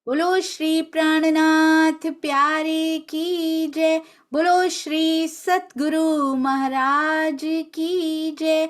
बोलो श्री प्राणनाथ प्यारे की जय। बोलो श्री सतगुरु महाराज की जय।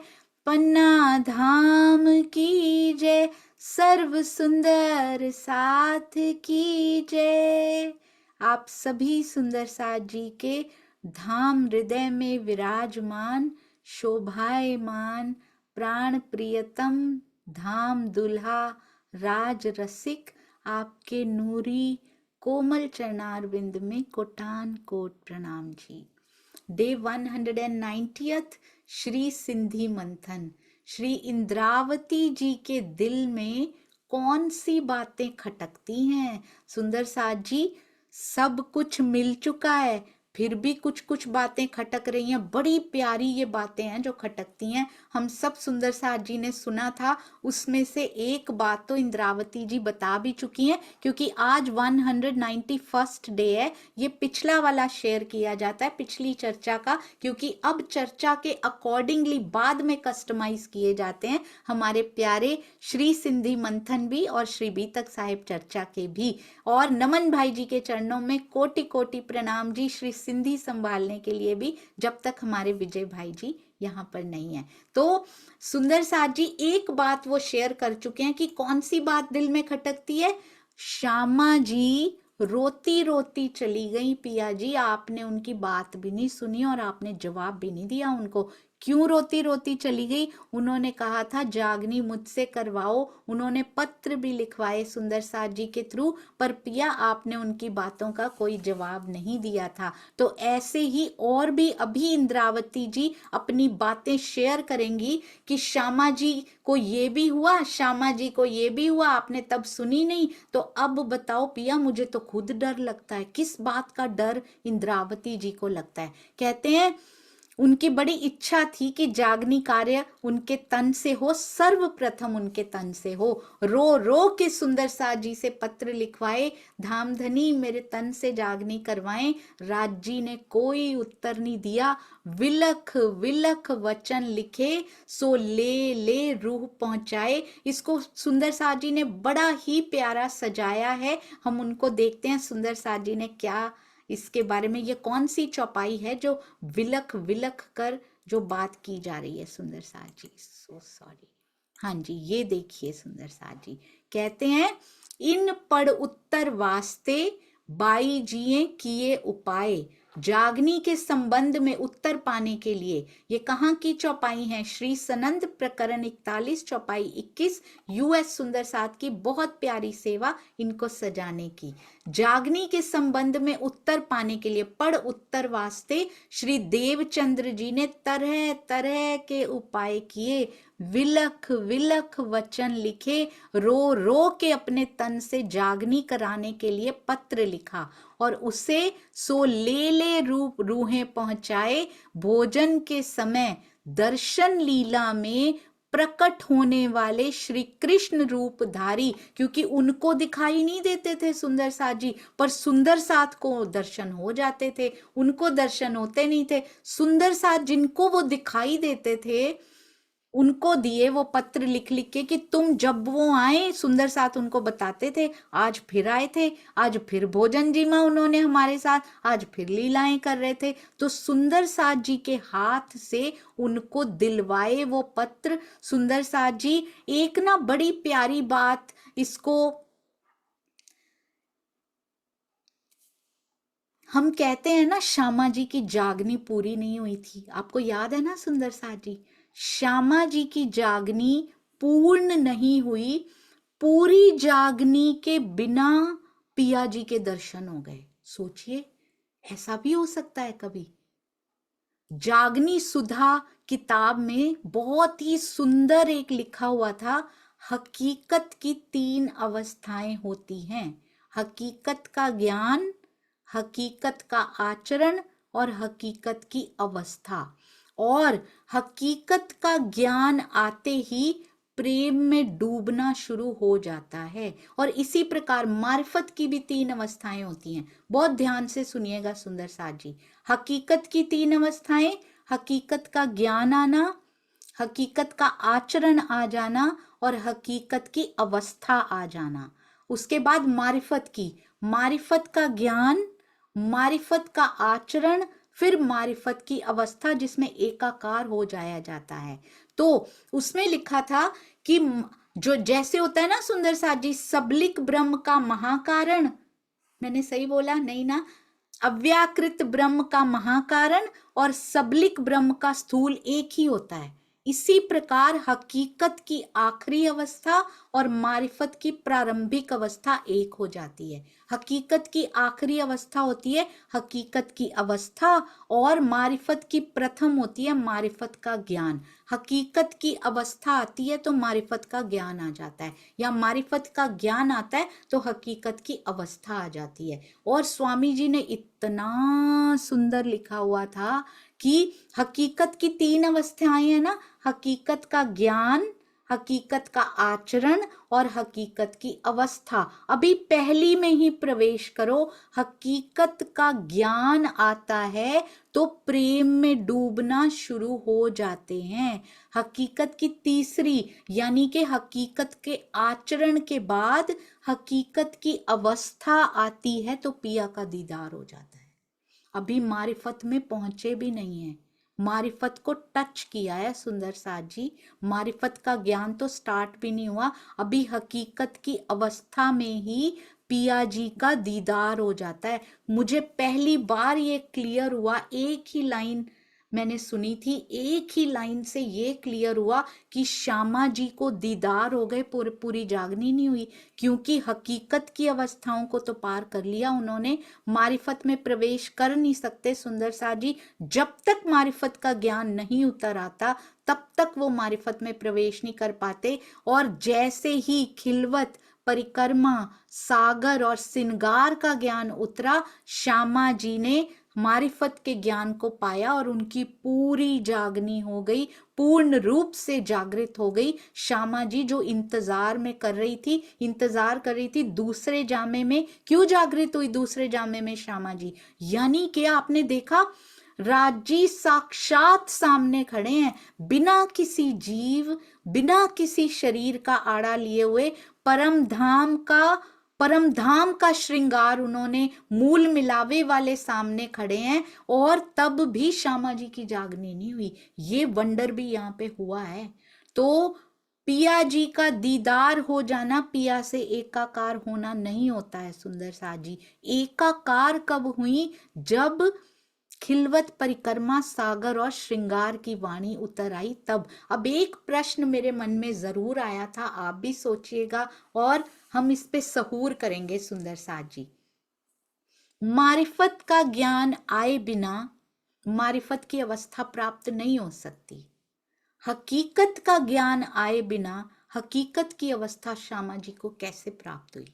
पन्ना धाम की जय। सर्व सुंदर साथ की जय। आप सभी सुंदर साथ जी के धाम हृदय में विराजमान शोभायमान प्राण प्रियतम धाम दुल्हा राज रसिक आपके नूरी कोमल चरणारविंद में कोटान कोट प्रणाम जी। डे 190th श्री सिंधी मंथन। श्री इंद्रावती जी के दिल में कौन सी बातें खटकती हैं? सुंदर साथ जी, सब कुछ मिल चुका है, फिर भी कुछ कुछ बातें खटक रही हैं। बड़ी प्यारी ये बातें हैं जो खटकती हैं। हम सब सुंदर साथ जी ने सुना था, उसमें से एक बात तो इंद्रावती जी बता भी चुकी हैं, क्योंकि आज 191st डे है। ये पिछला वाला शेयर किया जाता है, पिछली चर्चा का, क्योंकि अब चर्चा के अकॉर्डिंगली बाद में कस्टमाइज किए जाते हैं हमारे प्यारे श्री सिंधी मंथन भी और श्री बीतक साहिब चर्चा के भी। और नमन भाई जी के चरणों में कोटि कोटि प्रणाम जी, श्री सिंधी संभालने के लिए भी, जब तक हमारे विजय भाई जी यहाँ पर नहीं है। तो सुंदर साथ जी एक बात वो शेयर कर चुके हैं कि कौन सी बात दिल में खटकती है। श्यामा जी रोती रोती चली गई पिया जी, आपने उनकी बात भी नहीं सुनी और आपने जवाब भी नहीं दिया उनको। क्यों रोती रोती चली गई? उन्होंने कहा था जागनी मुझसे करवाओ, उन्होंने पत्र भी लिखवाए सुंदर साथ जी के थ्रू, पर पिया आपने उनकी बातों का कोई जवाब नहीं दिया था। तो ऐसे ही और भी अभी इंद्रावती जी अपनी बातें शेयर करेंगी कि श्यामा जी को ये भी हुआ, श्यामा जी को ये भी हुआ, आपने तब सुनी नहीं। तो अब बताओ पिया, मुझे तो खुद डर लगता है। किस बात का डर इंद्रावती जी को लगता है? कहते हैं उनकी बड़ी इच्छा थी कि जागनी कार्य उनके तन से हो, सर्वप्रथम उनके तन से हो। रो रो के सुंदर साथ जी से पत्र लिखवाए, धामधनी मेरे तन से जागनी करवाएं। राज जी ने कोई उत्तर नहीं दिया। विलख विलख वचन लिखे, सो ले ले रूह पहुंचाए। इसको सुंदर साथ जी ने बड़ा ही प्यारा सजाया है। हम उनको देखते हैं सुंदर साथ जी ने क्या इसके बारे में, ये कौन सी चौपाई है जो विलख विलख कर जो बात की जा रही है। सुंदर साथ जी, सो सॉरी। हाँ जी, ये देखिए सुंदर साथ जी कहते हैं, इन पढ़ उत्तर वास्ते बाई जिए किए उपाय। जागनी के संबंध में उत्तर पाने के लिए ये कहाँ की चौपाई है? श्री सनंद प्रकरण 41 चौपाई 21, यूएस सुंदर साथ की बहुत प्यारी सेवा इनको सजाने की। जागनी के संबंध में उत्तर पाने के लिए पढ़ उत्तर वास्ते श्री देवचंद्र जी ने तरह तरह के उपाय किए, विलख विलख वचन लिखे, रो रो के अपने तन से जागनी कराने के लिए पत्र लिखा और उसे सो ले ले रूप रूहें पहुंचाए। भोजन के समय दर्शन लीला में प्रकट होने वाले श्री कृष्ण रूपधारी, क्योंकि उनको दिखाई नहीं देते थे सुंदर साथ जी, पर सुंदर साथ को दर्शन हो जाते थे, उनको दर्शन होते नहीं थे। सुंदर साथ जिनको वो दिखाई देते थे उनको दिए वो पत्र लिख लिख के कि तुम जब वो आए, सुंदर साथ उनको बताते थे, आज फिर आए थे, आज फिर भोजन जीमा उन्होंने हमारे साथ, आज फिर लीलाएं कर रहे थे। तो सुंदर साथ जी के हाथ से उनको दिलवाए वो पत्र। सुंदर साथ जी एक ना बड़ी प्यारी बात इसको हम कहते हैं ना, श्यामा जी की जागनी पूरी नहीं हुई थी। आपको याद है ना सुंदर साथ जी, श्यामा जी की जागनी पूर्ण नहीं हुई। पूरी जागनी के बिना पिया जी के दर्शन हो गए। सोचिए, ऐसा भी हो सकता है कभी। जागनी सुधा किताब में बहुत ही सुंदर एक लिखा हुआ था, हकीकत की 3 अवस्थाएं होती हैं। हकीकत का ज्ञान, हकीकत का आचरण और हकीकत की अवस्था। और हकीकत का ज्ञान आते ही प्रेम में डूबना शुरू हो जाता है। और इसी प्रकार मार्फत की भी 3 अवस्थाएं होती हैं। बहुत ध्यान से सुनिएगा सुंदर साथ जी। हकीकत की 3 अवस्थाएं, हकीकत का ज्ञान आना, हकीकत का आचरण आ जाना और हकीकत की अवस्था आ जाना। उसके बाद मारिफत का ज्ञान, मारिफत का आचरण, फिर मारिफत की अवस्था जिसमें एकाकार हो जाया जाता है। तो उसमें लिखा था कि जो जैसे होता है ना सुंदर साथ जी, सबलिक ब्रह्म का महाकारण, मैंने सही बोला नहीं ना? अव्याकृत ब्रह्म का महाकारण और सबलिक ब्रह्म का स्थूल एक ही होता है। इसी प्रकार हकीकत की आखिरी अवस्था और मारिफत की प्रारंभिक अवस्था एक हो जाती है। हकीकत की आखिरी अवस्था होती है हकीकत की अवस्था, और मारिफत की प्रथम होती है मारिफत का ज्ञान। हकीकत की अवस्था आती है तो मारिफत का ज्ञान आ जाता है, या मारिफत का ज्ञान आता है तो हकीकत की अवस्था आ जाती है। और स्वामी जी ने इतना सुंदर लिखा हुआ था कि हकीकत की 3 अवस्थाएं हैं ना, हकीकत का ज्ञान, हकीकत का आचरण और हकीकत की अवस्था। अभी पहली में ही प्रवेश करो, हकीकत का ज्ञान आता है तो प्रेम में डूबना शुरू हो जाते हैं। हकीकत की तीसरी यानी कि हकीकत के आचरण के बाद हकीकत की अवस्था आती है तो पिया का दीदार हो जाता है। अभी मारिफत में पहुंचे भी नहीं है, मारिफत को टच किया है सुंदर साथ जी, मारिफत का ज्ञान तो स्टार्ट भी नहीं हुआ, अभी हकीकत की अवस्था में ही पिया जी का दीदार हो जाता है। मुझे पहली बार ये क्लियर हुआ, एक ही लाइन मैंने सुनी थी, एक ही लाइन से ये क्लियर हुआ कि श्यामा जी को दीदार हो गए, पूरी जागनी नहीं हुई, क्योंकि हकीकत की अवस्थाओं को तो पार कर लिया उन्होंने, मारिफत में प्रवेश कर नहीं सकते सुंदर साथ जी। जब तक मारिफत का ज्ञान नहीं उतर आता तब तक वो मारिफत में प्रवेश नहीं कर पाते। और जैसे ही खिलवत, परिक्रमा, सागर और सिंगार का ज्ञान उतरा, श्यामा जी ने मारिफत के ज्ञान को पाया और उनकी पूरी जागनी हो गई, पूर्ण रूप से जागृत हो गई। श्यामा जी जो इंतजार में कर रही थी, इंतजार कर रही थी दूसरे जामे में, क्यों जागृत हुई दूसरे जामे में श्यामा जी? यानी कि आपने देखा राजी साक्षात सामने खड़े हैं, बिना किसी जीव, बिना किसी शरीर का आड़ा लिए हुए परम धाम का श्रृंगार उन्होंने मूल मिलावे वाले सामने खड़े हैं, और तब भी श्यामा जी की जागनी नहीं हुई। ये वंडर भी यहाँ पे हुआ है। तो पिया जी का दीदार हो जाना पिया से एकाकार होना नहीं होता है सुंदर साथ जी। एकाकार कब हुई? जब खिलवत, परिक्रमा, सागर और श्रृंगार की वाणी उतर आई तब। अब एक प्रश्न मेरे मन में जरूर आया था, आप भी सोचिएगा और हम इस पे सहूर करेंगे सुंदर साथ जी। मारिफत का ज्ञान आए बिना मारिफत की अवस्था प्राप्त नहीं हो सकती। हकीकत का ज्ञान आए बिना हकीकत की अवस्था श्यामा जी को कैसे प्राप्त हुई?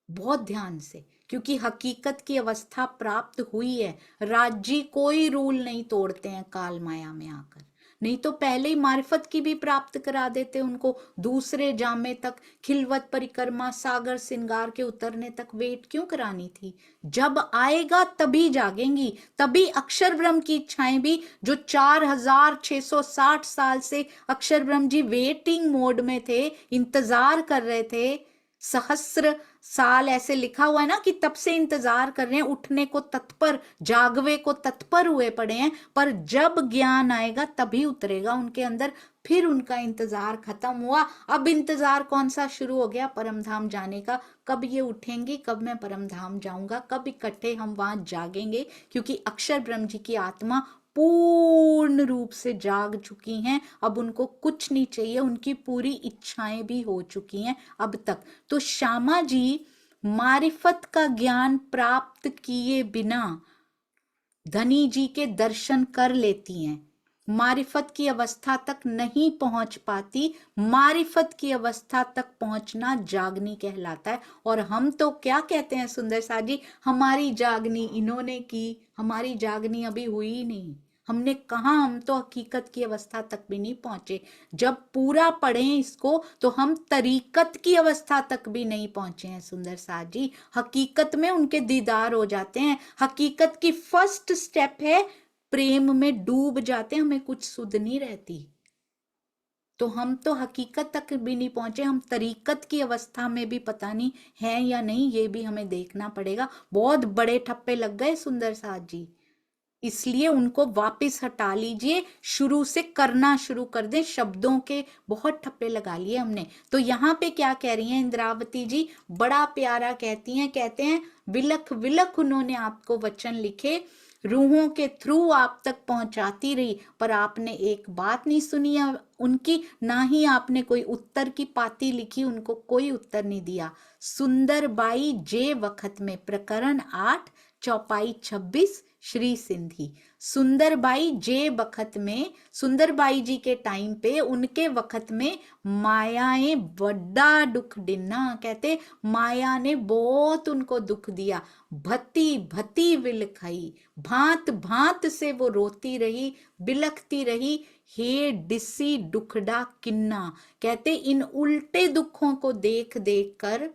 बहुत ध्यान से, क्योंकि हकीकत की अवस्था प्राप्त हुई है। राज्य कोई रूल नहीं तोड़ते हैं काल माया में आकर, नहीं तो पहले ही मारिफत की भी प्राप्त करा देते उनको। दूसरे जामे तक, खिलवत, परिक्रमा, सागर, सिंगार के उतरने तक वेट क्यों करानी थी? जब आएगा तभी जागेंगी, तभी अक्षर ब्रह्म की इच्छाएं भी, जो 4660 साल से अक्षर ब्रह्म जी वेटिंग मोड में थे, इंतजार कर रहे थे, सहस्र साल ऐसे लिखा हुआ है ना कि तब से इंतजार कर रहे हैं, उठने को तत्पर, जागवे को तत्पर हुए पड़े हैं, पर जब ज्ञान आएगा तभी उतरेगा उनके अंदर। फिर उनका इंतजार खत्म हुआ, अब इंतजार कौन सा शुरू हो गया? परमधाम जाने का। कब ये उठेंगे, कब मैं परमधाम जाऊंगा, कब इकट्ठे हम वहां जागेंगे? क्योंकि अक्षर ब्रह्म जी की आत्मा पूर्ण रूप से जाग चुकी हैं, अब उनको कुछ नहीं चाहिए, उनकी पूरी इच्छाएं भी हो चुकी हैं अब तक। तो श्यामा जी मारिफत का ज्ञान प्राप्त किए बिना धनी जी के दर्शन कर लेती हैं, मारिफत की अवस्था तक नहीं पहुंच पाती। मारिफत की अवस्था तक पहुंचना जागनी कहलाता है। और हम तो क्या कहते हैं सुंदर साथ जी, हमारी जागनी इन्होंने की, हमारी जागनी अभी हुई ही नहीं। हमने कहा, हम तो हकीकत की अवस्था तक भी नहीं पहुंचे। जब पूरा पढ़ें इसको तो हम तरीकत की अवस्था तक भी नहीं पहुंचे हैं सुंदर साथ जी। हकीकत में उनके दीदार हो जाते हैं। हकीकत की फर्स्ट स्टेप है प्रेम में डूब जाते हैं, हमें कुछ सुध नहीं रहती। तो हम तो हकीकत तक भी नहीं पहुंचे, हम तरीकत की अवस्था में भी पता नहीं है या नहीं, ये भी हमें देखना पड़ेगा। बहुत बड़े ठप्पे लग गए सुंदर साथ जी, इसलिए उनको वापस हटा लीजिए, शुरू से करना शुरू कर दें। शब्दों के बहुत ठप्पे लगा लिए हमने। तो यहाँ पे क्या कह रही हैं इंद्रावती जी, बड़ा प्यारा कहती हैं, कहते हैं विलख विलख उन्होंने आपको वचन लिखे, रूहों के थ्रू आप तक पहुंचाती रही, पर आपने एक बात नहीं सुनी उनकी, ना ही आपने कोई उत्तर की पाती लिखी, उनको कोई उत्तर नहीं दिया। सुंदर बाई जे वक्त में, प्रकरण 8 चौपाई 26 श्री सिंधी। सुंदरबाई जे वक्त में, सुंदरबाई जी के टाइम पे, उनके वक्त में मायाएं बड़ा दुख दिना, कहते माया ने बहुत उनको दुख दिया। भती भती विलखाई, भांत भांत से वो रोती रही, बिलखती रही, हे डिसी दुखड़ा किन्ना, कहते इन उल्टे दुखों को देख देख कर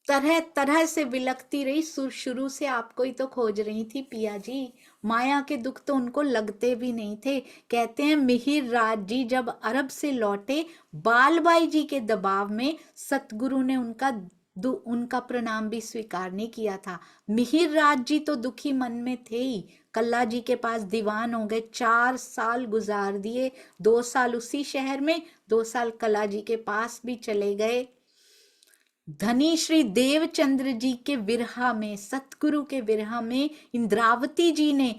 तरह तरह से विलखती रही। शुरू से आपको ही तो खोज रही थी पिया जी, माया के दुख तो उनको लगते भी नहीं थे। कहते हैं मिहिर राज जी जब अरब से लौटे, बालबाई जी के दबाव में सतगुरु ने उनका प्रणाम भी स्वीकार नहीं किया था। मिहिर राज जी तो दुखी मन में थे ही, कल्ला जी के पास दीवान हो गए, 4 साल गुजार दिए, 2 साल उसी शहर में, 2 साल कल्ला जी के पास भी चले गए। धनी श्री देवचंद्र जी के विरहा में, सतगुरु के विरहा में इंद्रावती जी ने,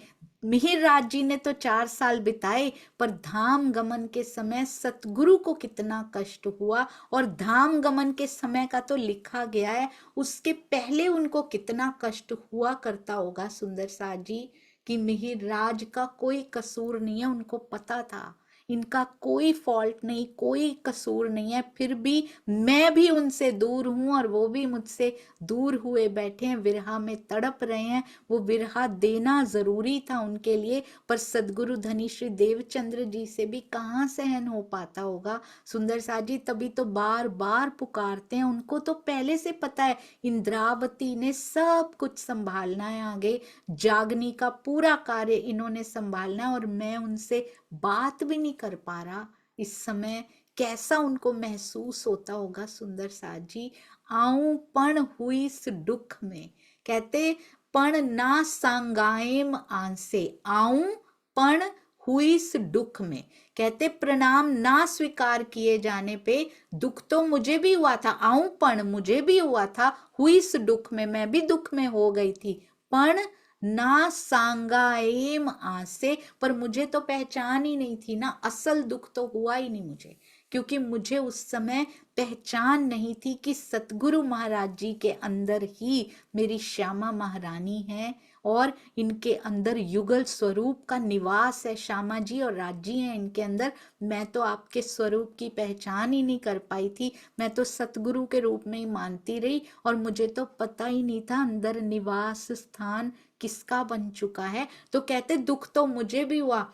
मिहिर राज जी ने तो 4 साल बिताए, पर धाम गमन के समय सतगुरु को कितना कष्ट हुआ, और धाम गमन के समय का तो लिखा गया है, उसके पहले उनको कितना कष्ट हुआ करता होगा सुंदर साथ जी, कि मिहिर राज का कोई कसूर नहीं है, उनको पता था इनका कोई फॉल्ट नहीं, कोई कसूर नहीं है, फिर भी मैं भी उनसे दूर हूं और वो भी मुझसे दूर हुए बैठे हैं, विरहा में तड़प रहे हैं। वो विरहा देना जरूरी था उनके लिए, पर सदगुरु धनी श्री देवचंद्र जी से भी कहाँ सहन हो पाता होगा सुंदर साथ जी, तभी तो बार बार पुकारते हैं। उनको तो पहले से पता है इंद्रावती ने सब कुछ संभालना है, आगे जागनी का पूरा कार्य इन्होंने संभालना है, और मैं उनसे बात भी नहीं कर पा रहा इस समय। कैसा उनको महसूस होता होगा सुंदर साथ जी। आऊं पण हुई इस दुख में, कहते पण ना सांगाएम आंसे, आऊं पण हुई इस दुख में, कहते प्रणाम ना स्वीकार किए जाने पे दुख तो मुझे भी हुआ था, आऊं पण मुझे भी हुआ था, हुई इस दुख में, मैं भी दुख में हो गई थी, पण ना सांगाएम आसे, पर मुझे तो पहचान ही नहीं थी ना, असल दुख तो हुआ ही नहीं मुझे, क्योंकि मुझे उस समय पहचान नहीं थी कि सतगुरु महाराज जी के अंदर ही मेरी श्यामा महारानी है, और इनके अंदर युगल स्वरूप का निवास है, श्यामा जी और राज जी हैं इनके अंदर। मैं तो आपके स्वरूप की पहचान ही नहीं कर पाई थी, मैं तो सतगुरु के रूप में ही मानती रही, और मुझे तो पता ही नहीं था अंदर निवास स्थान किसका बन चुका है। तो कहते दुख तो मुझे भी हुआ,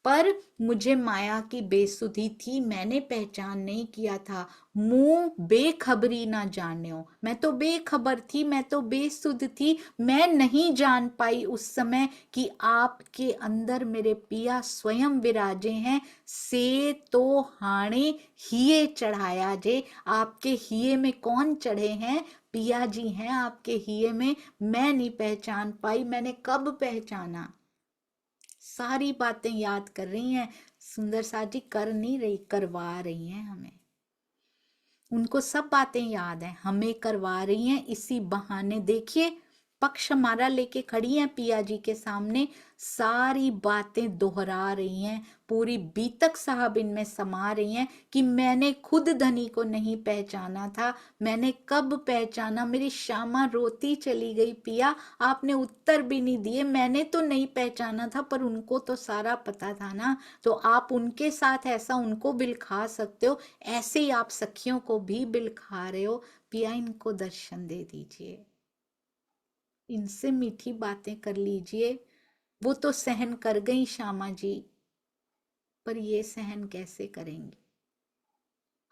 पर मुझे माया की बेसुधी थी, मैंने पहचान नहीं किया था। मुंह बेखबरी ना जान्यो, मैं तो बेखबर थी, मैं तो बेसुध थी, मैं नहीं जान पाई उस समय कि आपके अंदर मेरे पिया स्वयं विराजे हैं। से तो हाणे हिये चढ़ाया जे, आपके हिये में कौन चढ़े हैं, पिया जी हैं आपके हिये में, मैं नहीं पहचान पाई। मैंने कब पहचाना, सारी बातें याद कर रही हैं सुंदर साथ जी, कर नहीं रही, करवा रही हैं हमें। उनको सब बातें याद हैं, हमें करवा रही हैं इसी बहाने। देखिए पक्ष हमारा लेके खड़ी हैं पिया जी के सामने, सारी बातें दोहरा रही हैं, पूरी बीतक साहब इनमें समा रही हैं कि मैंने खुद धनी को नहीं पहचाना था, मैंने कब पहचाना, मेरी श्यामा रोती चली गई पिया, आपने उत्तर भी नहीं दिए, मैंने तो नहीं पहचाना था, पर उनको तो सारा पता था ना, तो आप उनके साथ ऐसा उनको बिलखा सकते हो, ऐसे ही आप सखियों को भी बिलखा रहे हो। पिया इनको दर्शन दे दीजिए, इनसे मीठी बातें कर लीजिए। वो तो सहन कर गई श्यामा जी, पर ये सहन कैसे करेंगे,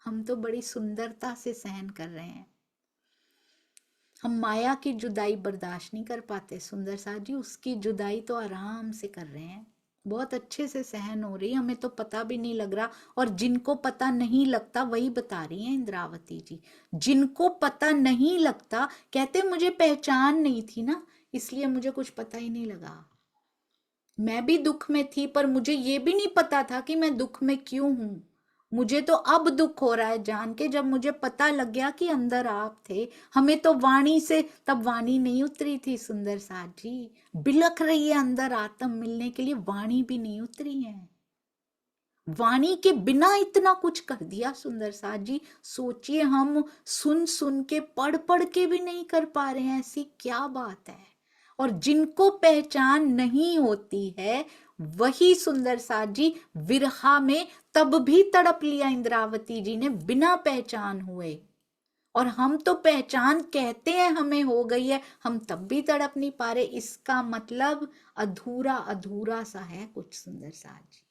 हम तो बड़ी सुंदरता से सहन कर रहे हैं। हम माया की जुदाई बर्दाश्त नहीं कर पाते सुंदर साथ जी, उसकी जुदाई तो आराम से कर रहे हैं। बहुत अच्छे से सहन हो रही, हमें तो पता भी नहीं लग रहा। और जिनको पता नहीं लगता वही बता रही हैं इंद्रावती जी। जिनको पता नहीं लगता कहते मुझे पहचान नहीं थी ना, इसलिए मुझे कुछ पता ही नहीं लगा। मैं भी दुख में थी, पर मुझे ये भी नहीं पता था कि मैं दुख में क्यों हूं। मुझे तो अब दुख हो रहा है जान के, जब मुझे पता लग गया कि अंदर आप थे। हमें तो वाणी से तब वाणी नहीं उतरी थी सुंदर साथ जी। बिलख रही है अंदर आत्म मिलने के लिए, वाणी भी नहीं उतरी है। वाणी के बिना इतना कुछ कर दिया सुंदर साथ जी। सोचिए, हम सुन सुन के पढ़ पढ़ के भी नहीं कर पा रहे हैं, ऐसी क्या बात है। और जिनको पहचान नहीं होती है वही सुंदर साथ जी विरहा में तब भी तड़प लिया इंद्रावती जी ने बिना पहचान हुए। और हम तो पहचान कहते हैं हमें हो गई है, हम तब भी तड़प नहीं पा रहे। इसका मतलब अधूरा अधूरा सा है कुछ सुंदर साथ जी।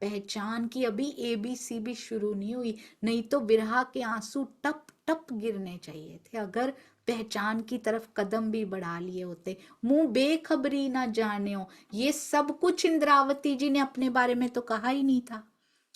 पहचान की अभी एबीसी भी शुरू नहीं हुई, नहीं तो विरहा के आंसू टप टप गिरने चाहिए थे अगर पहचान की तरफ कदम भी बढ़ा लिए होते। मुंह बेखबरी ना जाने हो, ये सब कुछ इंद्रावती जी ने अपने बारे में तो कहा ही नहीं था।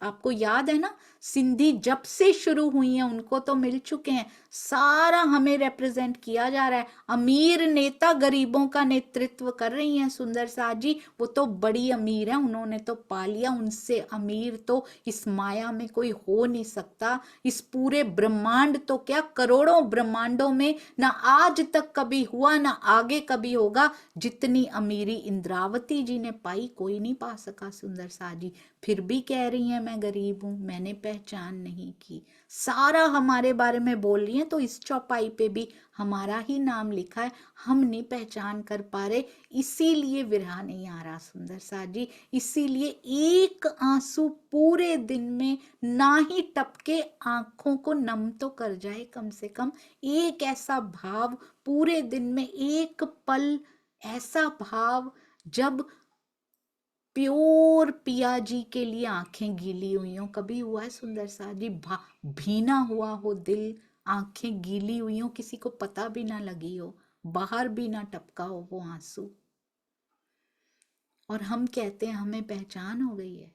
आपको याद है ना, सिंधी जब से शुरू हुई है उनको तो मिल चुके हैं, सारा हमें रिप्रेजेंट किया जा रहा है। अमीर नेता गरीबों का नेतृत्व कर रही हैं सुंदर साथ जी, वो तो बड़ी अमीर है, उन्होंने तो पा लिया। उनसे अमीर तो इस माया में कोई हो नहीं सकता। इस पूरे ब्रह्मांड तो क्या, करोड़ों ब्रह्मांडों में ना आज तक कभी हुआ ना आगे कभी होगा, जितनी अमीरी इंद्रावती जी ने पाई कोई नहीं पा सका सुंदर साथ जी। फिर भी कह रही हैं मैं गरीब हूं, मैंने पहचान नहीं की। सारा हमारे बारे में बोल रही हैं, तो इस चौपाई पे भी हमारा ही नाम लिखा है, हम नहीं पहचान कर पा रहे, इसीलिए विरहा नहीं आ रहा सुंदर साथ जी। इसीलिए एक आंसू पूरे दिन में ना ही टपके, आंखों को नम तो कर जाए कम से कम। एक ऐसा भाव पूरे दिन में, एक पल ऐसा भाव जब प्योर पिया जी के लिए आंखें गीली हुई हो। कभी हुआ है सुंदर साथ जी, भीना हुआ हो दिल, आंखें गीली हुई हो, किसी को पता भी ना लगी हो, बाहर भी ना टपका हो वो आंसू, और हम कहते हैं हमें पहचान हो गई है।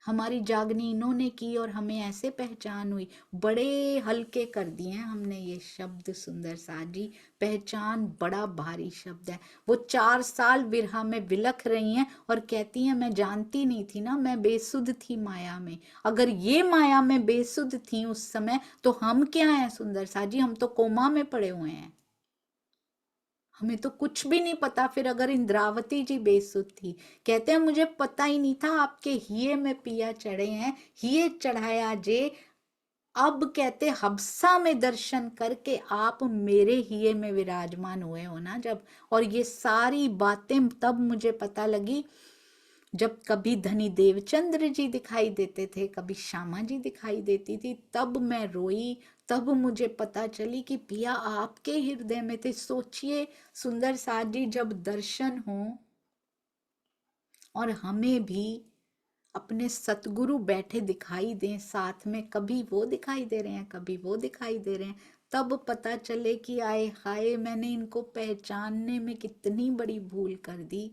हमारी जागनी इन्होंने की और हमें ऐसे पहचान हुई। बड़े हल्के कर दिए हैं हमने ये शब्द सुंदर साथ जी। पहचान बड़ा भारी शब्द है। वो 4 साल विरहा में विलख रही हैं और कहती हैं मैं जानती नहीं थी ना, मैं बेसुध थी माया में। अगर ये माया में बेसुध थी उस समय, तो हम क्या हैं सुंदर साथ जी, हम तो कोमा में पड़े हुए हैं, हमें तो कुछ भी नहीं पता। फिर अगर इंद्रावती जी बेसुध थी, कहते हैं मुझे पता ही नहीं था आपके हिये में पिया चढ़े हैं, हिये चढ़ाया जे। अब कहते हबसा में दर्शन करके आप मेरे हिये में विराजमान हुए हो ना जब। और ये सारी बातें तब मुझे पता लगी जब कभी धनी देवचंद्र जी दिखाई देते थे, कभी श्यामा जी दिखाई देती थी, तब मैं रोई। तब मुझे पता चली कि पिया आपके हृदय में थे। सोचिए सुंदर साथ जी, जब दर्शन हो और हमें भी अपने सतगुरु बैठे दिखाई दें साथ में, कभी वो दिखाई दे रहे हैं कभी वो दिखाई दे रहे हैं, तब पता चले कि आए हाय मैंने इनको पहचानने में कितनी बड़ी भूल कर दी।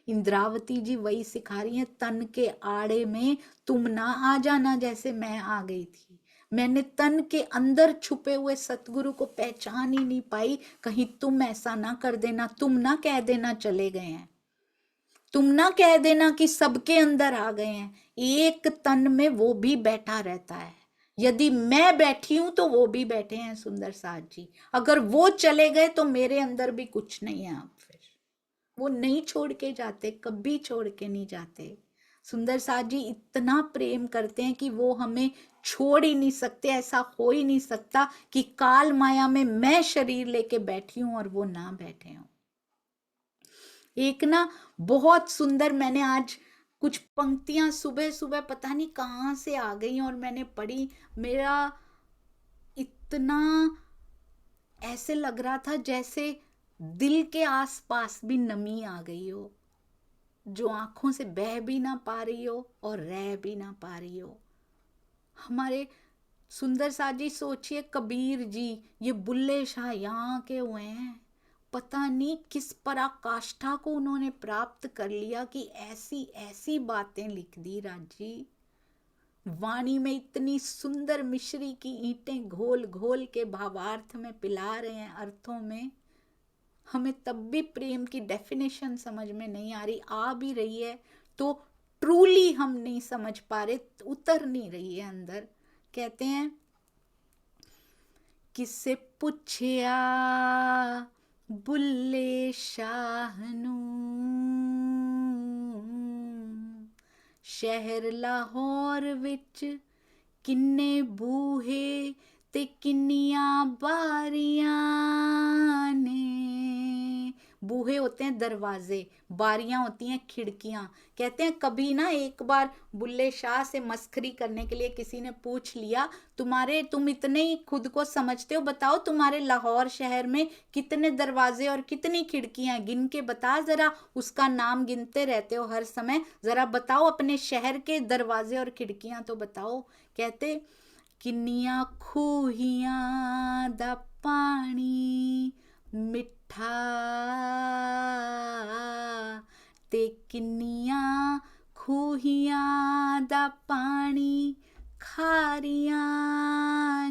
इंद्रावती जी वही सिखा रही हैं, तन के आड़े में तुम ना आ जाना जैसे मैं आ गई थी। मैंने तन के अंदर छुपे हुए सतगुरु को पहचान ही नहीं पाई। कहीं तुम ऐसा ना कर देना, तुम ना कह देना चले गए हैं, तुम ना कह देना कि सबके अंदर आ गए हैं। एक तन में वो भी बैठा रहता है। यदि मैं बैठी हूं तो वो भी बैठे हैं सुंदर साथ जी। अगर वो चले गए तो मेरे अंदर भी कुछ नहीं है। आप फिर वो नहीं छोड़ के जाते, कभी छोड़ के नहीं जाते। सुंदर साथ जी इतना प्रेम करते हैं कि वो हमें छोड़ ही नहीं सकते। ऐसा हो ही नहीं सकता कि काल माया में मैं शरीर लेके बैठी हूं और वो ना बैठे हों। एक ना बहुत सुंदर, मैंने आज कुछ पंक्तियां सुबह सुबह पता नहीं कहाँ से आ गई और मैंने पढ़ी। मेरा इतना ऐसे लग रहा था जैसे दिल के आसपास भी नमी आ गई हो, जो आंखों से बह भी ना पा रही हो और रह भी ना पा रही हो। हमारे सुंदर साथ जी सोचिए, कबीर जी ये बुल्ले शाह यहाँ के हुए हैं, पता नहीं किस पराकाष्ठा को उन्होंने प्राप्त कर लिया कि ऐसी ऐसी बातें लिख दी राजी। वाणी में इतनी सुंदर मिश्री की ईंटें घोल घोल के भावार्थ में पिला रहे हैं, अर्थों में। हमें तब भी प्रेम की डेफिनेशन समझ में नहीं आ रही, आ भी रही है तो ट्रूली हम नहीं समझ पा रहे, उतर नहीं रही है अंदर। कहते हैं किसे पुछया बुल्ले शाह नू, शहर लाहौर विच किन्ने बूहे ते किन्नियां बारियां ने। बूहे होते हैं दरवाजे, बारियां होती हैं खिड़कियां। कहते हैं कभी ना एक बार बुल्ले शाह से मस्खरी करने के लिए किसी ने पूछ लिया, तुम इतने ही खुद को समझते हो, बताओ तुम्हारे लाहौर शहर में कितने दरवाजे और कितनी खिड़कियां, गिन के बता जरा। उसका नाम गिनते रहते हो हर समय, जरा बताओ अपने शहर के दरवाजे और खिड़कियां तो बताओ। कहते किन्नियां खूहियां दा पानी मिठा ते किन्नियां खूहियां दा पानी खारियां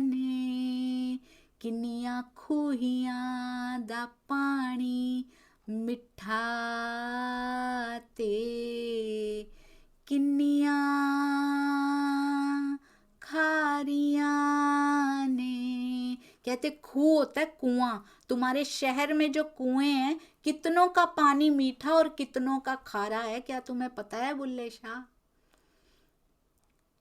ने। किन्नियां खूहियां दा पानी मिठा ते किन्नियां खारियां ने। कहते खूह होता है कुआं, तुम्हारे शहर में जो कुएं हैं कितनों का पानी मीठा और कितनों का खारा है, क्या तुम्हें पता है बुल्ले शाह?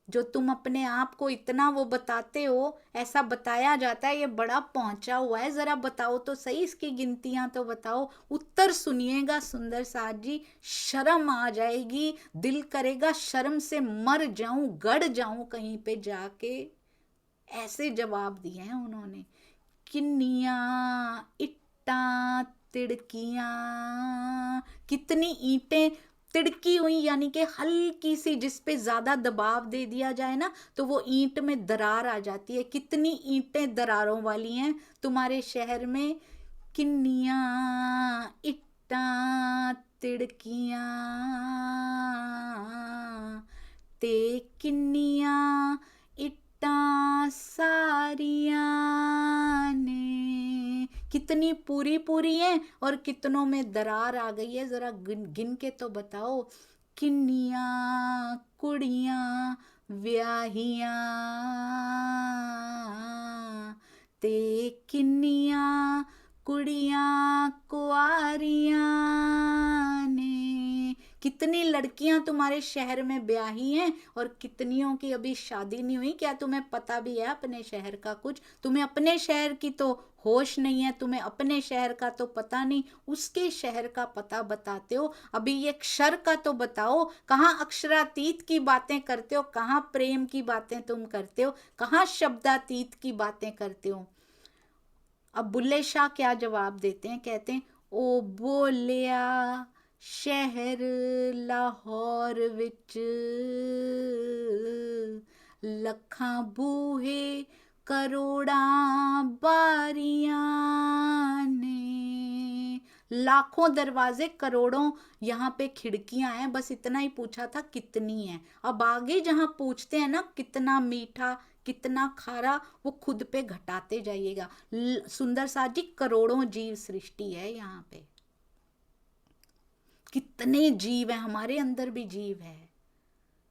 जो तुम अपने आप को इतना वो बताते हो, ऐसा बताया जाता है ये बड़ा पहुंचा हुआ है, जरा बताओ तो सही इसकी गिनतियां तो बताओ। उत्तर सुनिएगा सुंदर साथ जी, शर्म आ जाएगी, दिल करेगा शर्म से मर जाऊं, गड़ जाऊं कहीं पे जाके। ऐसे जवाब दिए हैं उन्होंने। किन्नियां इट्टां तिड़कियां, कितनी ईंटें तिड़की हुई, यानी कि हल्की सी जिस पे ज्यादा दबाव दे दिया जाए ना तो वो ईंट में दरार आ जाती है। कितनी ईंटें दरारों वाली हैं तुम्हारे शहर में। किन्नियां इट्टां तिड़कियां ते किन्नियां इट्टां सारियां ने। कितनी पूरी पूरी हैं और कितनों में दरार आ गई है, जरा गिन के तो बताओ। किन्नियां कुड़ियां व्याहियां ते किन्नियां कुड़ियां कुआरियां ने। कितनी लड़कियां तुम्हारे शहर में ब्याही हैं और कितनियों की अभी शादी नहीं हुई। क्या तुम्हें पता भी है अपने शहर का कुछ? तुम्हें अपने शहर की तो होश नहीं है, तुम्हें अपने शहर का तो पता नहीं, उसके शहर का पता बताते हो। अभी ये अक्षर का तो बताओ, कहाँ अक्षरातीत की बातें करते हो, कहाँ प्रेम की बातें तुम करते हो, कहाँ शब्दातीत की बातें करते हो। अब बुल्ले शाह क्या जवाब देते हैं, कहते हैं ओ बोलिया शहर लाहौर विच लखां बूहे करोड़ां बारियां ने। लाखों दरवाजे करोड़ों यहाँ पे खिड़कियां हैं, बस इतना ही पूछा था कितनी है। अब आगे जहां पूछते हैं ना कितना मीठा कितना खारा, वो खुद पे घटाते जाइएगा। सुंदर साथ जी करोड़ों जीव सृष्टि है यहाँ पे, कितने जीव हैं, हमारे अंदर भी जीव है।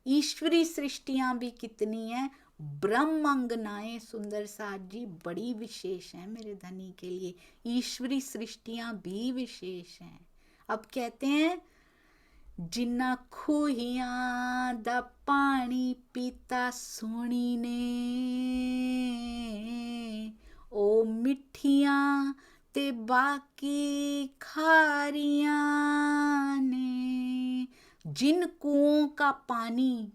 ईश्वरी सृष्टियां भी कितनी हैं, ब्रह्म अंगनाएं सुंदर साथ जी बड़ी विशेष हैं मेरे धनी के लिए। ईश्वरी सृष्टियां भी विशेष हैं। अब कहते हैं जिन्ना खूहियां दा पानी पीता सोनी ने, ओ मिठियां ते बाकी खारियां ने। जिन कुओं का पानी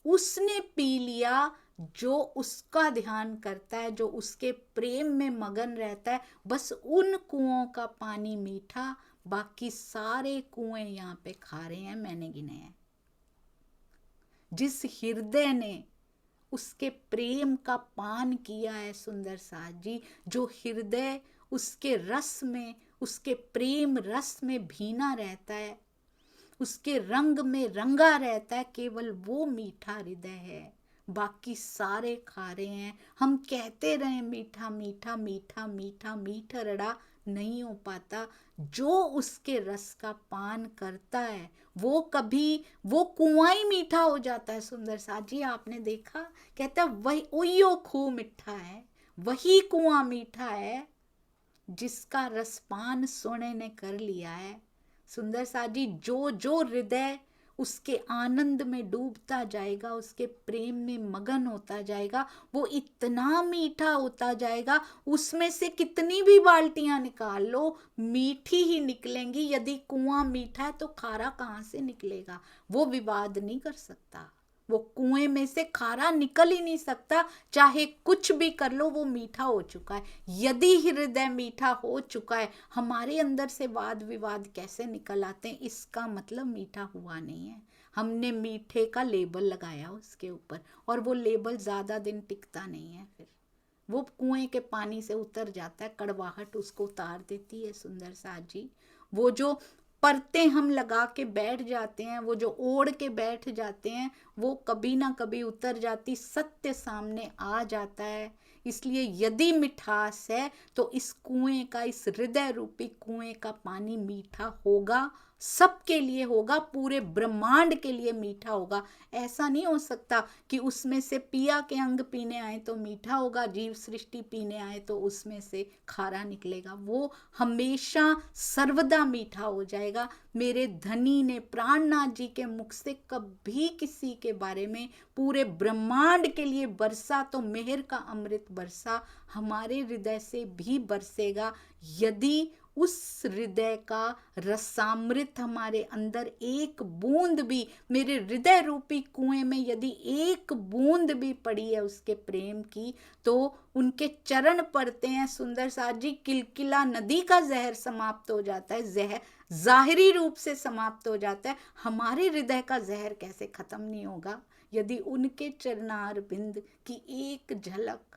उसने पी लिया, जो उसका ध्यान करता है, जो उसके प्रेम में मगन रहता है, बस उन कुओं का पानी मीठा, बाकी सारे कुएं यहाँ पे खारे हैं, मैंने गिने हैं। जिस हृदय ने उसके प्रेम का पान किया है सुंदर साथ जी, जो हृदय उसके रस में उसके प्रेम रस में भीना रहता है, उसके रंग में रंगा रहता है, केवल वो मीठा हृदय है। बाकी सारे खारे हैं। हम कहते रहे मीठा मीठा मीठा मीठा मीठा रड़ा, नहीं हो पाता। जो उसके रस का पान करता है वो कभी, वो कुआं ही मीठा हो जाता है। सुंदर साथ जी आपने देखा, कहता है वही ओयो खूह मीठा है, वही कुआं मीठा है जिसका रसपान सोने ने कर लिया है। सुंदर साथ जी, जो जो हृदय उसके आनंद में डूबता जाएगा, उसके प्रेम में मगन होता जाएगा, वो इतना मीठा होता जाएगा, उसमें से कितनी भी बाल्टियां निकाल लो मीठी ही निकलेंगी। यदि कुआं मीठा है तो खारा कहाँ से निकलेगा? वो विवाद नहीं कर सकता, वो कुएं में से खारा निकल ही नहीं सकता। चाहे कुछ भी कर लो, वो मीठा हो चुका है। यदि हृदय मीठा हो चुका है, हमारे अंदर से वाद विवाद कैसे निकल आते हैं? इसका मतलब मीठा हुआ नहीं है। हमने मीठे का लेबल लगाया उसके ऊपर, और वो लेबल ज्यादा दिन टिकता नहीं है। फिर वो कुएं के पानी से उतर जाता है, कड़वाहट उसको उतार देती है। सुंदर साथ जी, वो जो परतें हम लगा के बैठ जाते हैं, वो जो ओढ़ के बैठ जाते हैं, वो कभी ना कभी उतर जाती, सत्य सामने आ जाता है। इसलिए यदि मिठास है तो इस कुएं का, इस हृदय रूपी कुएं का पानी मीठा होगा, सबके लिए होगा, पूरे ब्रह्मांड के लिए मीठा होगा। ऐसा नहीं हो सकता कि उसमें से पिया के अंग पीने आए तो मीठा होगा, जीव सृष्टि पीने आए तो उसमें से खारा निकलेगा। वो हमेशा सर्वदा मीठा हो जाएगा। मेरे धनी ने प्राणनाथ जी के मुख से कभी किसी के बारे में, पूरे ब्रह्मांड के लिए बरसा तो मेहर का अमृत बरसा, हमारे हृदय से भी बरसेगा। यदि उस हृदय का रसामृत हमारे अंदर एक बूंद भी, मेरे हृदय रूपी कुएं में यदि एक बूंद भी पड़ी है उसके प्रेम की, तो उनके चरण पड़ते हैं सुंदर साथ जी, किलकिला नदी का जहर समाप्त हो जाता है। जहर जाहिरी रूप से समाप्त हो जाता है, हमारे हृदय का जहर कैसे खत्म नहीं होगा? यदि उनके चरणार बिंद की एक झलक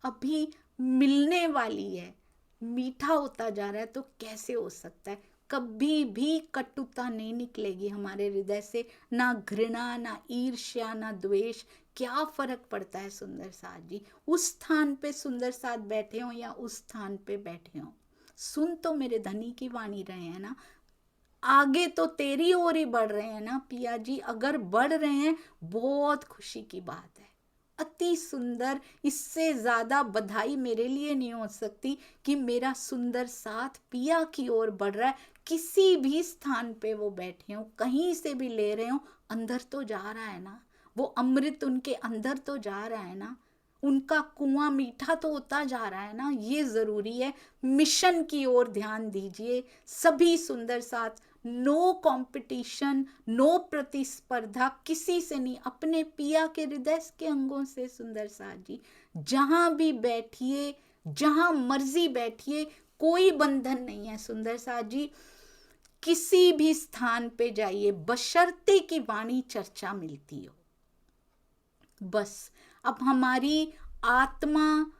अभी मिलने वाली है, मीठा होता जा रहा है, तो कैसे हो सकता है? कभी भी कटुता नहीं निकलेगी हमारे हृदय से, ना घृणा, ना ईर्ष्या, ना द्वेष। क्या फर्क पड़ता है सुंदर साथ जी, उस स्थान पे सुंदर साथ बैठे हो या उस स्थान पे बैठे हो? सुन तो मेरे धनी की वाणी रहे हैं ना, आगे तो तेरी ओर ही बढ़ रहे हैं ना पिया जी। अगर बढ़ रहे हैं, बहुत खुशी की बात है, अति सुंदर। इससे ज्यादा बधाई मेरे लिए नहीं हो सकती कि मेरा सुंदर साथ पिया की ओर बढ़ रहा है। किसी भी स्थान पे वो बैठे हो, कहीं से भी ले रहे हो, अंदर तो जा रहा है ना, वो अमृत उनके अंदर तो जा रहा है ना, उनका कुआं मीठा तो होता जा रहा है ना। ये जरूरी है। मिशन की ओर ध्यान दीजिए सभी सुंदर साथ। नो कंपटीशन, नो प्रतिस्पर्धा किसी से नहीं, अपने पिया के हृदय के अंगों से। सुंदर साथ जी, जहां भी बैठिए, जहां मर्जी बैठिए, कोई बंधन नहीं है। सुंदर साथ जी, किसी भी स्थान पे जाइए, बशर्ते की वाणी चर्चा मिलती हो, बस। अब हमारी आत्मा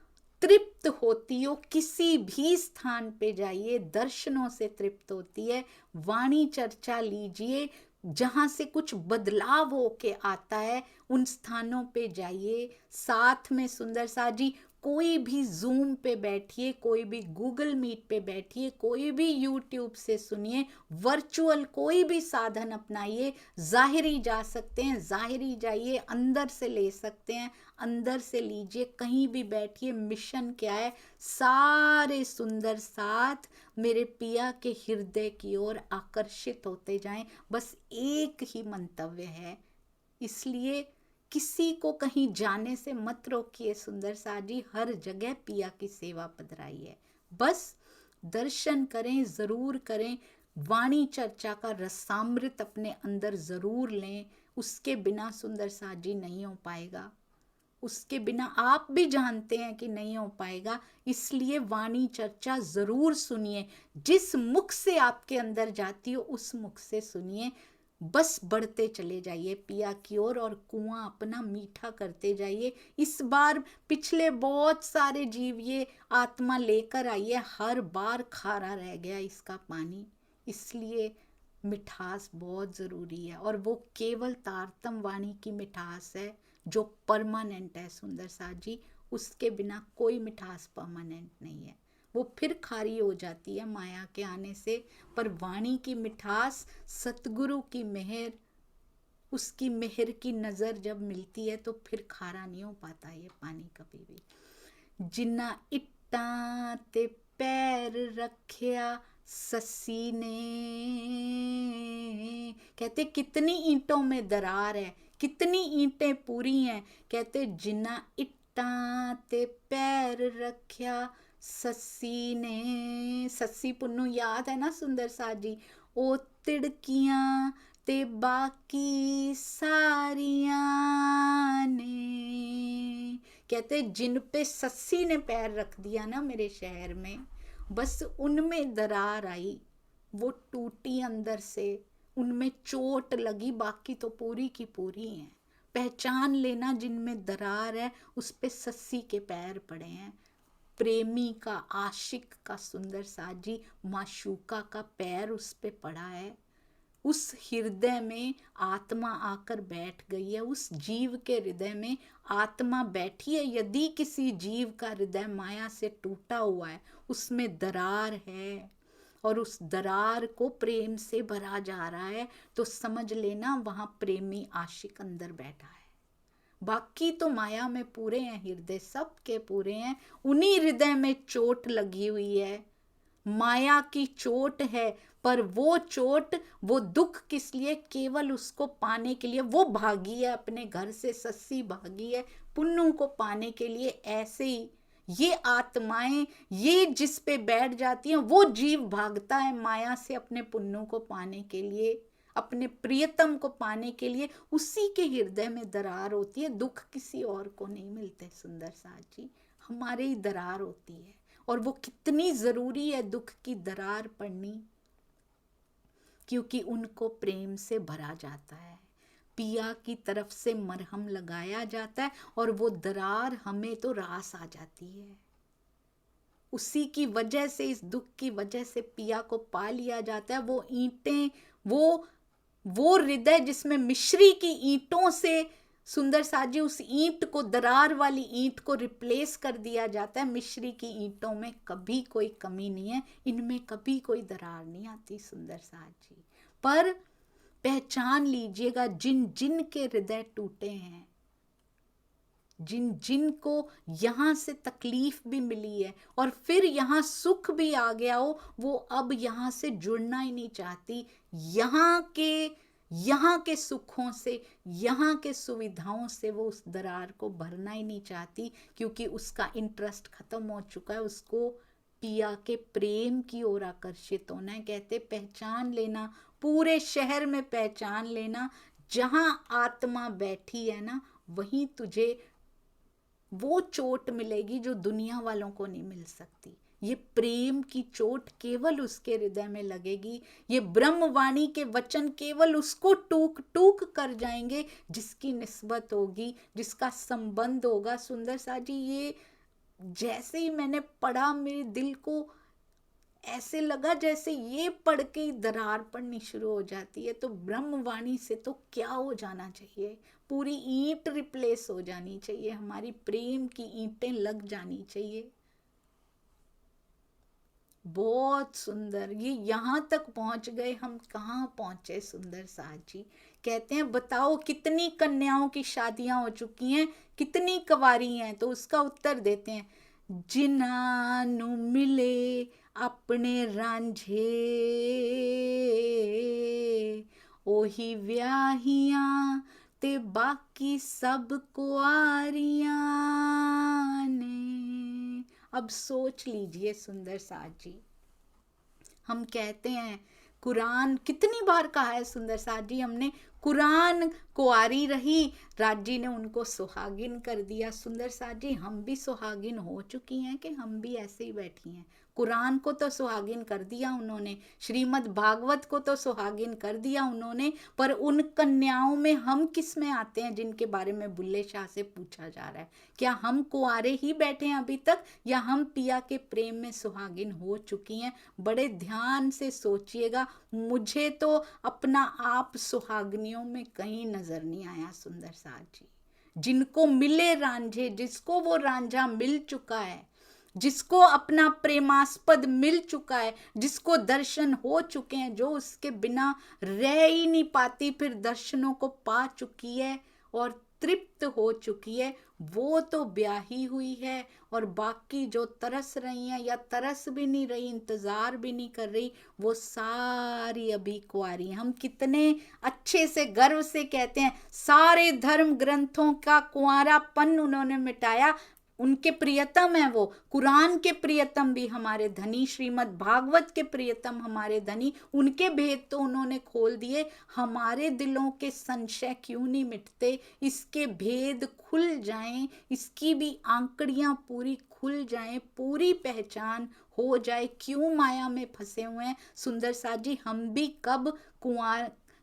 तृप्त होती हो, किसी भी स्थान पे जाइए, दर्शनों से तृप्त होती है। वाणी चर्चा लीजिए, जहां से कुछ बदलाव होके आता है, उन स्थानों पे जाइए। साथ में सुंदर साथ जी, कोई भी जूम पे बैठिए, कोई भी गूगल मीट पे बैठिए, कोई भी यूट्यूब से सुनिए, वर्चुअल कोई भी साधन अपनाइए। जाहिरी जा सकते हैं, जाहिरी जाइए, अंदर से ले सकते हैं, अंदर से लीजिए, कहीं भी बैठिए। मिशन क्या है? सारे सुंदर साथ मेरे पिया के हृदय की ओर आकर्षित होते जाएं, बस एक ही मंतव्य है। इसलिए किसी को कहीं जाने से मत रोकिए सुंदर साथ जी, हर जगह पिया की सेवा पधराई है। बस दर्शन करें, जरूर करें, वाणी चर्चा का रसामृत अपने अंदर जरूर लें। उसके बिना सुंदर साथ जी नहीं हो पाएगा, उसके बिना आप भी जानते हैं कि नहीं हो पाएगा। इसलिए वाणी चर्चा जरूर सुनिए, जिस मुख से आपके अंदर जाती हो उस मुख से सुनिए। बस बढ़ते चले जाइए पिया की ओर और कुआं अपना मीठा करते जाइए। इस बार पिछले बहुत सारे जीव ये आत्मा लेकर आई है, हर बार खारा रह गया इसका पानी, इसलिए मिठास बहुत ज़रूरी है। और वो केवल तारतम वाणी की मिठास है जो परमानेंट है सुंदर साथ जी, उसके बिना कोई मिठास परमानेंट नहीं है, वो फिर खारी हो जाती है माया के आने से। पर वाणी की मिठास, सतगुरु की मेहर, उसकी मेहर की नज़र जब मिलती है तो फिर खारा नहीं हो पाता ये पानी कभी भी। जिन्ना इट्टां ते पैर रखिया सस्सी ने, कहते कितनी ईंटों में दरार है, कितनी ईंटें पूरी हैं। कहते जिन्ना इट्टां ते पैर रखिया सस्सी ने, सस्सी पुन्नू याद है ना सुंदर साथ जी, ओ तिड़कियां ते बाकी सारियां ने। कहते जिन पे सस्सी ने पैर रख दिया ना मेरे शहर में, बस उनमें दरार आई, वो टूटी अंदर से, उनमें चोट लगी, बाकी तो पूरी की पूरी हैं। पहचान लेना जिनमें दरार है उस पे सस्सी के पैर पड़े हैं। प्रेमी का, आशिक का सुंदर साथ जी, माशूका का पैर उस पे पड़ा है। उस हृदय में आत्मा आकर बैठ गई है, उस जीव के हृदय में आत्मा बैठी है। यदि किसी जीव का हृदय माया से टूटा हुआ है, उसमें दरार है और उस दरार को प्रेम से भरा जा रहा है, तो समझ लेना वहां प्रेमी आशिक अंदर बैठा है। बाकी तो माया में पूरे हैं, हृदय सबके पूरे हैं, उन्हीं हृदय में चोट लगी हुई है, माया की चोट है। पर वो चोट, वो दुख किस लिए? केवल उसको पाने के लिए। वो भागी है अपने घर से, सस्सी भागी है पुन्नू को पाने के लिए। ऐसे ही ये आत्माएं, ये जिस पे बैठ जाती हैं, वो जीव भागता है माया से अपने पुन्नू को पाने के लिए, अपने प्रियतम को पाने के लिए। उसी के हृदय में दरार होती है, दुख किसी और को नहीं मिलते सुंदर साथ जी, हमारे ही दरार होती है। और वो कितनी जरूरी है दुख की दरार पड़नी, क्योंकि उनको प्रेम से भरा जाता है, पिया की तरफ से मरहम लगाया जाता है और वो दरार हमें तो रास आ जाती है। उसी की वजह से, इस दुख की वजह से पिया को पा लिया जाता है। वो ईंटें, वो हृदय जिसमें मिश्री की ईंटों से सुंदर साथ जी, उस ईंट को, दरार वाली ईंट को रिप्लेस कर दिया जाता है। मिश्री की ईंटों में कभी कोई कमी नहीं है, इनमें कभी कोई दरार नहीं आती सुंदर साथ जी। पर पहचान लीजिएगा, जिन जिन के हृदय टूटे हैं, जिन जिन को यहाँ से तकलीफ भी मिली है और फिर यहाँ सुख भी आ गया हो, वो अब यहाँ से जुड़ना ही नहीं चाहती। यहाँ के सुखों से, यहाँ के सुविधाओं से वो उस दरार को भरना ही नहीं चाहती, क्योंकि उसका इंटरेस्ट खत्म हो चुका है। उसको पिया के प्रेम की ओर आकर्षित होना है। कहते पहचान लेना, पूरे शहर में पहचान लेना, जहाँ आत्मा बैठी है ना, वहीं तुझे वो चोट मिलेगी जो दुनिया वालों को नहीं मिल सकती। ये प्रेम की चोट केवल उसके हृदय में लगेगी। ये ब्रह्मवाणी के वचन केवल उसको टूक टूक कर जाएंगे जिसकी निस्बत होगी, जिसका संबंध होगा। सुंदर सा जी, ये जैसे ही मैंने पढ़ा, मेरे दिल को ऐसे लगा जैसे ये पढ़ के दरार पड़नी शुरू हो जाती है। तो ब्रह्मवाणी से तो क्या हो जाना चाहिए, पूरी ईंट रिप्लेस हो जानी चाहिए, हमारी प्रेम की ईंटें लग जानी चाहिए। बहुत सुंदर, ये यहाँ तक पहुंच गए, हम कहाँ पहुंचे सुंदर साथ जी। कहते हैं बताओ कितनी कन्याओं की शादियां हो चुकी हैं, कितनी कुंवारी हैं? तो उसका उत्तर देते हैं, जिन्हां मिले अपने रांझे, ओही व्याहियां ते बाकी सब कुआरियां ने। अब सोच लीजिए सुंदर साथ जी, हम कहते हैं कुरान कितनी बार कहा है सुंदर साथ जी, हमने कुरान कुआरी रही, राजी ने उनको सुहागिन कर दिया। सुंदर साथ जी, हम भी सुहागिन हो चुकी हैं कि हम भी ऐसे ही बैठी हैं? कुरान को तो सुहागिन कर दिया उन्होंने, श्रीमद् भागवत को तो सुहागिन कर दिया उन्होंने, पर उन कन्याओं में हम किस में आते हैं जिनके बारे में बुल्ले शाह से पूछा जा रहा है? क्या हम कुंवारे ही बैठे हैं अभी तक, या हम पिया के प्रेम में सुहागिन हो चुकी हैं? बड़े ध्यान से सोचिएगा। मुझे तो अपना आप सुहागनियों में कहीं नजर नहीं आया सुंदर साथ जी। जिनको मिले रांझे, जिसको वो रांझा मिल चुका है, जिसको अपना प्रेमास्पद मिल चुका है, जिसको दर्शन हो चुके हैं, जो उसके बिना रह ही नहीं पाती, फिर दर्शनों को पा चुकी है और तृप्त हो चुकी है, वो तो ब्याही हुई है। और बाकी जो तरस रही हैं या तरस भी नहीं रही, इंतजार भी नहीं कर रही, वो सारी अभी कुंवारी हैं। हम कितने अच्छे से गर्व से कहते हैं सारे धर्म ग्रंथों का कुंवारापन उन्होंने मिटाया। उनके प्रियतम है वो, कुरान के प्रियतम भी हमारे धनी, श्रीमद् भागवत के प्रियतम हमारे धनी, उनके भेद तो उन्होंने खोल दिए। हमारे दिलों के संशय क्यों नहीं मिटते? इसके भेद खुल जाएं, इसकी भी आंकड़ियां पूरी खुल जाएं, पूरी पहचान हो जाए क्यों माया में फंसे हुए हैं। सुंदर साथ जी, हम भी कब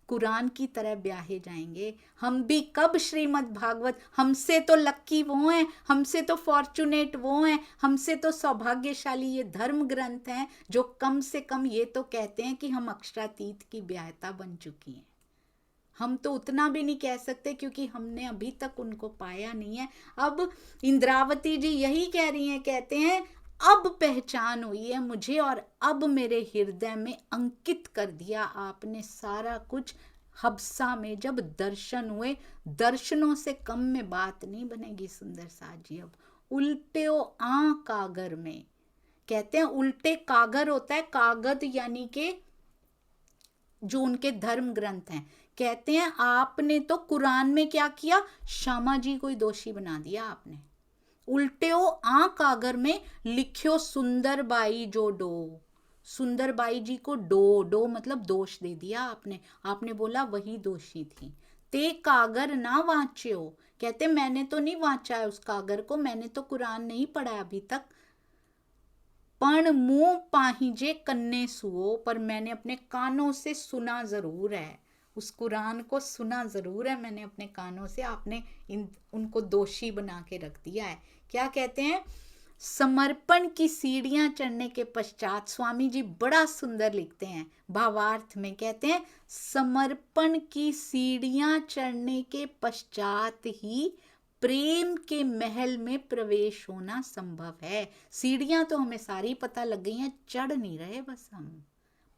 कुरान की तरह ब्याहे जाएंगे? हम भी कब श्रीमद् भागवत, हमसे तो लक्की वो हैं, हमसे तो फॉर्चुनेट वो हैं, हमसे तो सौभाग्यशाली ये धर्म ग्रंथ हैं जो कम से कम ये तो कहते हैं कि हम अक्षरातीत की ब्याहता बन चुकी हैं। हम तो उतना भी नहीं कह सकते क्योंकि हमने अभी तक उनको पाया नहीं है। अब इंद्रावती जी यही कह रही हैं, कहते हैं अब पहचान हुई है मुझे और अब मेरे हृदय में अंकित कर दिया आपने सारा कुछ। हबसा में जब दर्शन हुए, दर्शनों से कम में बात नहीं बनेगी सुंदर साथ जी। अब उल्टे कागर में, कहते हैं उल्टे कागर होता है, कागद यानी के जो उनके धर्म ग्रंथ हैं। कहते हैं आपने तो कुरान में क्या किया, श्यामा जी को ही दोषी बना दिया आपने। उल्टेओ कागर में लिखियो सुंदरबाई जो डो, सुंदरबाई जी को डो मतलब दोष दे दिया आपने। आपने बोला वही दोषी थी। ते कागर ना वांच्यो, कहते मैंने तो नहीं वांचा है उस कागर को, मैंने तो कुरान नहीं पढ़ा अभी तक। पण मुंह पाहिजे कन्ने सुओ, पर मैंने अपने कानों से सुना जरूर है, उस कुरान को सुना जरूर है मैंने अपने कानों से। आपने उनको दोषी बना के रख दिया है। क्या कहते हैं, समर्पण की सीढ़ियां चढ़ने के पश्चात, स्वामी जी बड़ा सुंदर लिखते हैं भावार्थ में, कहते हैं समर्पण की सीढ़ियां चढ़ने के पश्चात ही प्रेम के महल में प्रवेश होना संभव है। सीढ़ियां तो हमें सारी पता लग गई हैं, चढ़ नहीं रहे, बस हम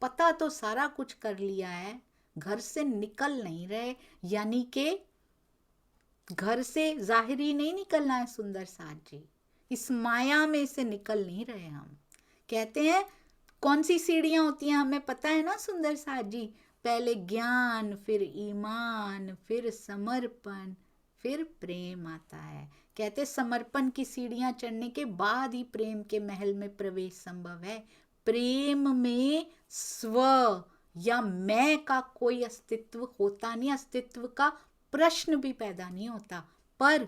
पता तो सारा कुछ कर लिया है, घर से निकल नहीं रहे, यानी के घर से जाहिरी नहीं निकलना है सुंदर साथ जी, इस माया में से निकल नहीं रहे हम। कहते हैं कौन सी सीढ़ियां होती हैं हमें पता है ना सुंदर साथ जी, पहले ज्ञान, फिर ईमान, फिर समर्पण, फिर प्रेम आता है। कहते समर्पण की सीढ़ियां चढ़ने के बाद ही प्रेम के महल में प्रवेश संभव है। प्रेम में स्व या मैं का कोई अस्तित्व होता नहीं, अस्तित्व का प्रश्न भी पैदा नहीं होता। पर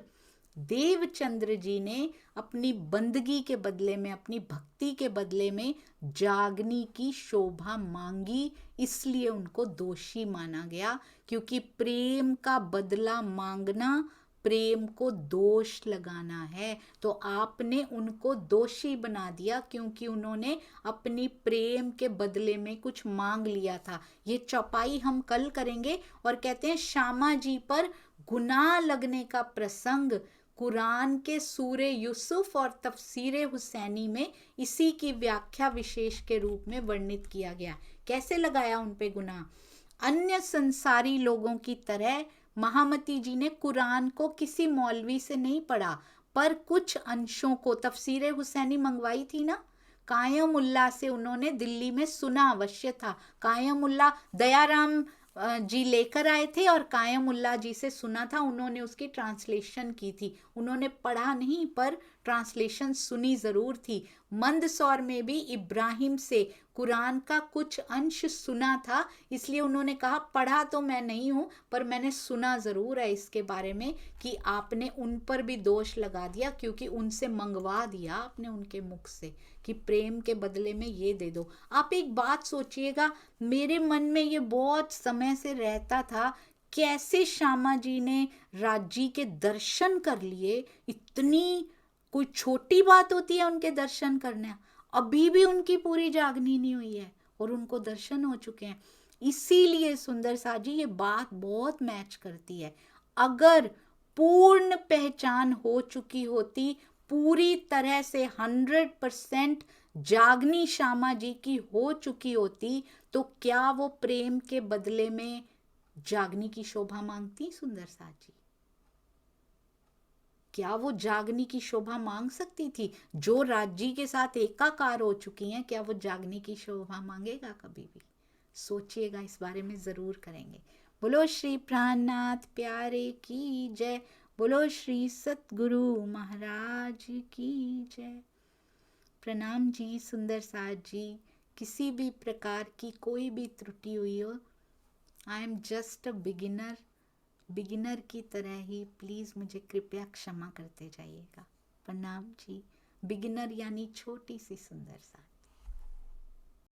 देवचंद्र जी ने अपनी बंदगी के बदले में, अपनी भक्ति के बदले में जागनी की शोभा मांगी, इसलिए उनको दोषी माना गया। क्योंकि प्रेम का बदला मांगना प्रेम को दोष लगाना है, तो आपने उनको दोषी बना दिया क्योंकि उन्होंने अपनी प्रेम के बदले में कुछ मांग लिया था। ये चौपाई हम कल करेंगे। और कहते हैं श्यामा जी पर गुनाह लगने का प्रसंग कुरान के सूरे यूसुफ और तफसीरे हुसैनी में इसी की व्याख्या विशेष के रूप में वर्णित किया गया। कैसे लगाया उन पे गुनाह? अन्य संसारी लोगों की तरह महामती जी ने कुरान को किसी मौलवी से नहीं पढ़ा, पर कुछ अंशों को, तफसीरे हुसैनी मंगवाई थी ना, कायमुल्ला से उन्होंने दिल्ली में सुना अवश्य था। कायमुल्ला दयाराम जी लेकर आए थे और कायमुल्ला जी से सुना था, उन्होंने उसकी ट्रांसलेशन की थी। उन्होंने पढ़ा नहीं पर ट्रांसलेशन सुनी ज़रूर थी। मंदसौर में भी इब्राहिम से कुरान का कुछ अंश सुना था, इसलिए उन्होंने कहा पढ़ा तो मैं नहीं हूँ पर मैंने सुना ज़रूर है इसके बारे में कि आपने उन पर भी दोष लगा दिया, क्योंकि उनसे मंगवा दिया आपने उनके मुख से कि प्रेम के बदले में ये दे दो। आप एक बात सोचिएगा, मेरे मन में ये बहुत समय से रहता था, कैसे श्यामा जी ने राज्य के दर्शन कर लिए। इतनी कोई छोटी बात होती है उनके दर्शन करना, अभी भी उनकी पूरी जागनी नहीं हुई है और उनको दर्शन हो चुके हैं। इसीलिए सुंदर सा जी ये बात बहुत मैच करती है। अगर पूर्ण पहचान हो चुकी होती, पूरी तरह से 100% जागनी श्यामा जी की हो चुकी होती, तो क्या वो प्रेम के बदले में जागनी की शोभा मांगती सुंदर सा जी? क्या वो जागनी की शोभा मांग सकती थी? जो राज्य के साथ एकाकार हो चुकी हैं, क्या वो जागनी की शोभा मांगेगा कभी भी? सोचिएगा, इस बारे में जरूर करेंगे। बोलो श्री प्राणनाथ प्यारे की जय, बोलो श्री सतगुरु महाराज की जय। प्रणाम जी सुंदर साथ जी, किसी भी प्रकार की कोई भी त्रुटि हुई हो, I am just a beginner की तरह ही, प्लीज़ मुझे कृपया क्षमा करते जाइएगा। प्रणाम जी। बिगिनर यानी छोटी सी सुंदर सा